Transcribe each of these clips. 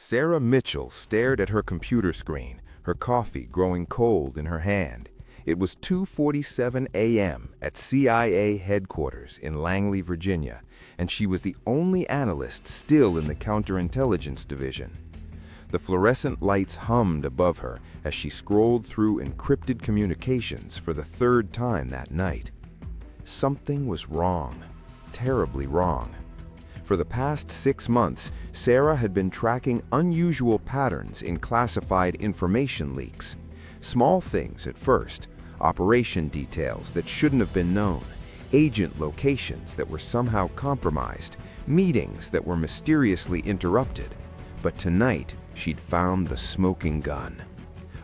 Sarah Mitchell stared at her computer screen, her coffee growing cold in her hand. It was 2:47 a.m. at CIA headquarters in Langley, Virginia, and she was the only analyst still in the counterintelligence division. The fluorescent lights hummed above her as she scrolled through encrypted communications for the third time that night. Something was wrong, terribly wrong. For the past 6 months, Sarah had been tracking unusual patterns in classified information leaks. Small things at first, operation details that shouldn't have been known, agent locations that were somehow compromised, meetings that were mysteriously interrupted. But tonight, she'd found the smoking gun.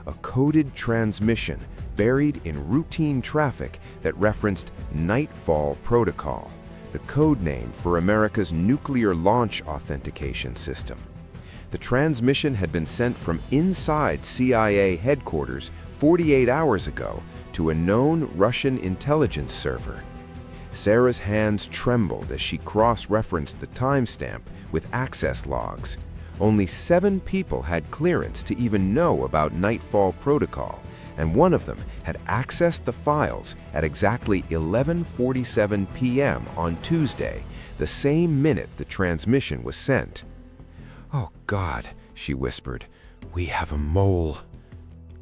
A coded transmission buried in routine traffic that referenced Nightfall Protocol, the code name for America's nuclear launch authentication system. The transmission had been sent from inside CIA headquarters 48 hours ago to a known Russian intelligence server. Sarah's hands trembled as she cross-referenced the timestamp with access logs. Only 7 people had clearance to even know about Nightfall Protocol, and one of them had accessed the files at exactly 11:47 p.m. on Tuesday, the same minute the transmission was sent. "Oh God," she whispered, "we have a mole."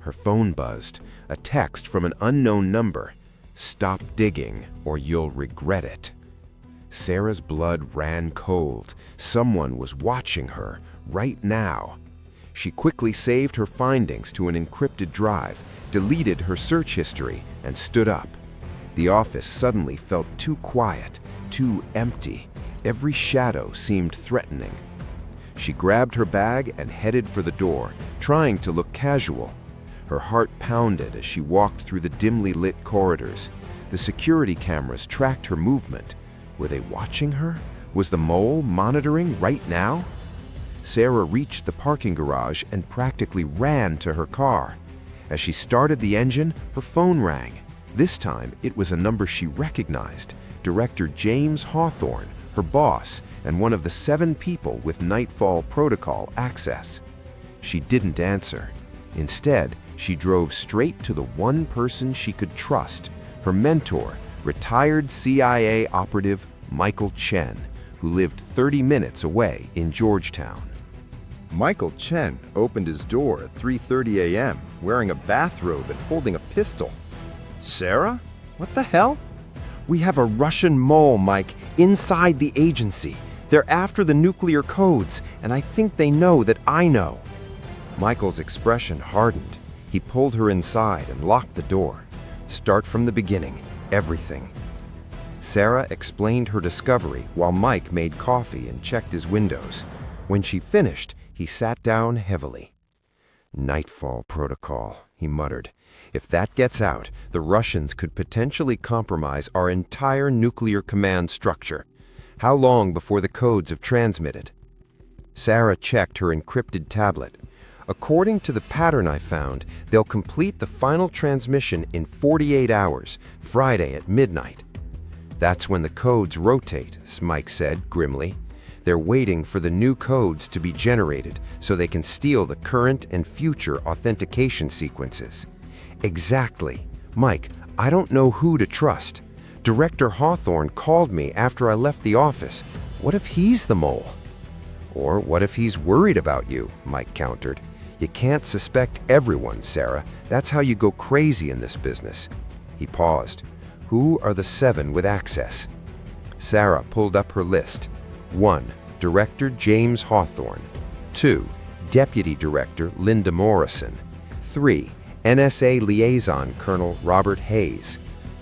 Her phone buzzed, a text from an unknown number. "Stop digging or you'll regret it." Sarah's blood ran cold. Someone was watching her right now. She quickly saved her findings to an encrypted drive, deleted her search history, and stood up. The office suddenly felt too quiet, too empty. Every shadow seemed threatening. She grabbed her bag and headed for the door, trying to look casual. Her heart pounded as she walked through the dimly lit corridors. The security cameras tracked her movement. Were they watching her? Was the mole monitoring right now? Sarah reached the parking garage and practically ran to her car. As she started the engine, her phone rang. This time, it was a number she recognized, Director James Hawthorne, her boss, and one of the 7 people with Nightfall Protocol access. She didn't answer. Instead, she drove straight to the one person she could trust, her mentor, retired CIA operative Michael Chen, who lived 30 minutes away in Georgetown. Michael Chen opened his door at 3:30 a.m., wearing a bathrobe and holding a pistol. "Sarah? What the hell?" "We have a Russian mole, Mike, inside the agency. They're after the nuclear codes, and I think they know that I know." Michael's expression hardened. He pulled her inside and locked the door. "Start from the beginning, everything." Sarah explained her discovery while Mike made coffee and checked his windows. When she finished, he sat down heavily. "Nightfall Protocol," he muttered. "If that gets out, the Russians could potentially compromise our entire nuclear command structure. How long before the codes have transmitted?" Sarah checked her encrypted tablet. "According to the pattern I found, they'll complete the final transmission in 48 hours, Friday at midnight." "That's when the codes rotate," Mike said grimly. "They're waiting for the new codes to be generated so they can steal the current and future authentication sequences." "Exactly. Mike, I don't know who to trust. Director Hawthorne called me after I left the office. What if he's the mole?" "Or what if he's worried about you?" Mike countered. "You can't suspect everyone, Sarah. That's how you go crazy in this business." He paused. "Who are the 7 with access?" Sarah pulled up her list. 1. Director James Hawthorne. 2. Deputy Director Linda Morrison. 3. NSA Liaison Colonel Robert Hayes.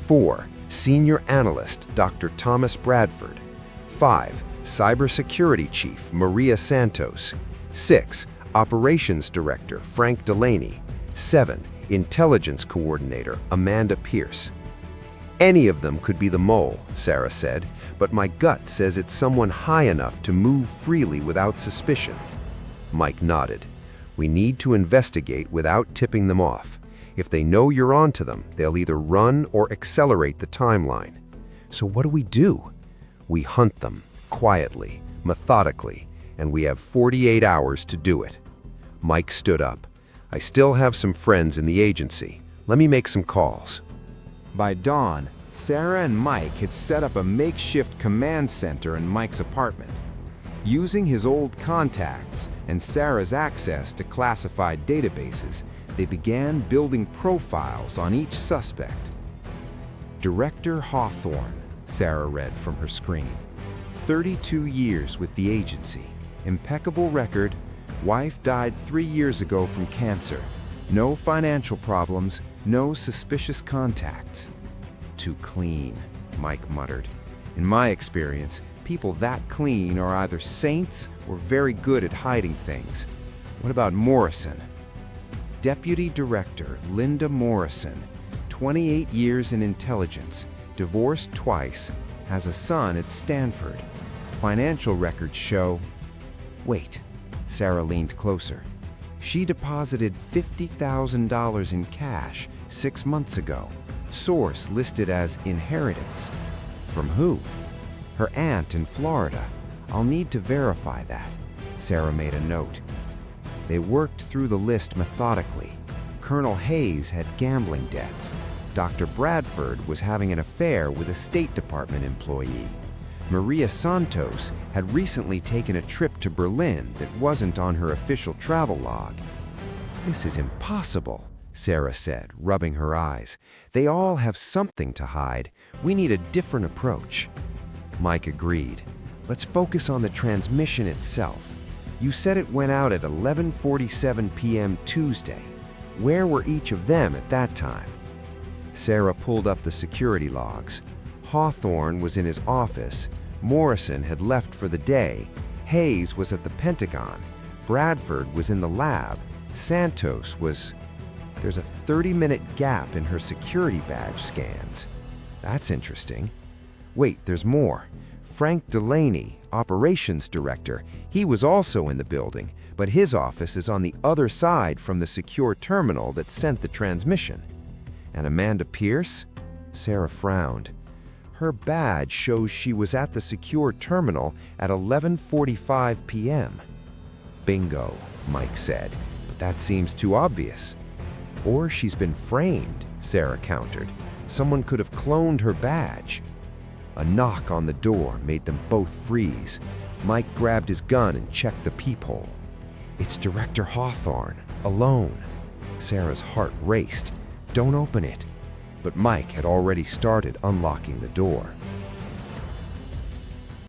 4. Senior Analyst Dr. Thomas Bradford. 5. Cybersecurity Chief Maria Santos. 6. Operations Director Frank Delaney. 7. Intelligence Coordinator Amanda Pierce. "Any of them could be the mole," Sarah said, "but my gut says it's someone high enough to move freely without suspicion." Mike nodded. "We need to investigate without tipping them off. If they know you're onto them, they'll either run or accelerate the timeline." "So what do we do?" "We hunt them, quietly, methodically. and we have 48 hours to do it. Mike stood up. I still have some friends in the agency. Let me make some calls. By dawn, Sarah and Mike had set up a makeshift command center in Mike's apartment. Using his old contacts and Sarah's access to classified databases, they began building profiles on each suspect. Director Hawthorne, Sarah read from her screen. 32 years with the agency. Impeccable record. Wife died 3 years ago from cancer. No financial problems, no suspicious contacts. Too clean, Mike muttered. In my experience, people that clean are either saints or very good at hiding things. What about Morrison? Deputy Director Linda Morrison, 28 years in intelligence, divorced twice, has a son at Stanford. Financial records show... Wait, Sarah leaned closer. She deposited $50,000 in cash 6 months ago. Source listed as inheritance. From who? Her aunt in Florida. I'll need to verify that. Sarah made a note. They worked through the list methodically. Colonel Hayes had gambling debts. Dr. Bradford was having an affair with a State Department employee. Maria Santos had recently taken a trip to Berlin that wasn't on her official travel log. This is impossible, Sarah said, rubbing her eyes. They all have something to hide. We need a different approach. Mike agreed. Let's focus on the transmission itself. You said it went out at 11:47 p.m. Tuesday. Where were each of them at that time? Sarah pulled up the security logs. Hawthorne was in his office. Morrison had left for the day. Hayes was at the Pentagon. Bradford was in the lab. Santos was... There's a 30-minute gap in her security badge scans. That's interesting. Wait, there's more. Frank Delaney, operations director, he was also in the building, but his office is on the other side from the secure terminal that sent the transmission. And Amanda Pierce? Sarah frowned. Her badge shows she was at the secure terminal at 11:45 p.m. Bingo, Mike said, but that seems too obvious. Or she's been framed, Sarah countered. Someone could have cloned her badge. A knock on the door made them both freeze. Mike grabbed his gun and checked the peephole. It's Director Hawthorne, alone. Sarah's heart raced. Don't open it. But Mike had already started unlocking the door.